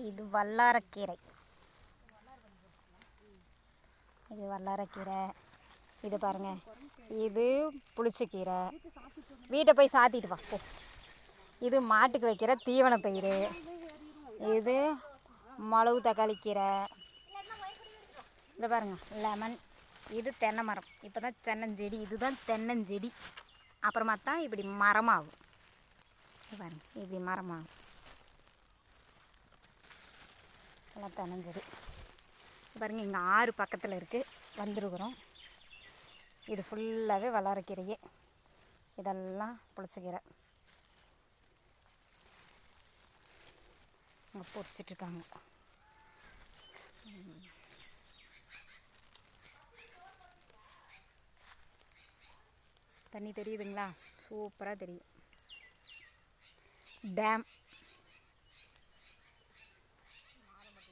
இது வல்லாரக்கீரை. இது வல்லாரக்கீரை. இது பாருங்கள், இது புளிச்சக்கீரை. வீட்டை போய் சாத்திட்டு வா போ. இது மாட்டுக்கு வைக்கிற தீவன பயிர். இது மிளகு தக்காளி கீரை. இதை பாருங்கள், லெமன். இது தென்னை மரம். இப்போ தான் தென்னஞ்செடி. இதுதான் தென்னஞ்செடி. அப்புறமா தான் இப்படி மரமாகும். இது பாருங்கள், இப்படி மரமாகும். எல்லாம் தென்னஞ்செடி. பாருங்கள், இங்கே 6 பக்கத்தில் இருக்குது. வந்துருக்குறோம். இது ஃபுல்லாகவே வல்லாரக்கீரையே. இதெல்லாம் புளிச்சக்கீரை. அங்கே பொரிச்சிட்ருக்காங்க. தண்ணி தெரியுதுங்களா? சூப்பராக தெரியும். டேம்.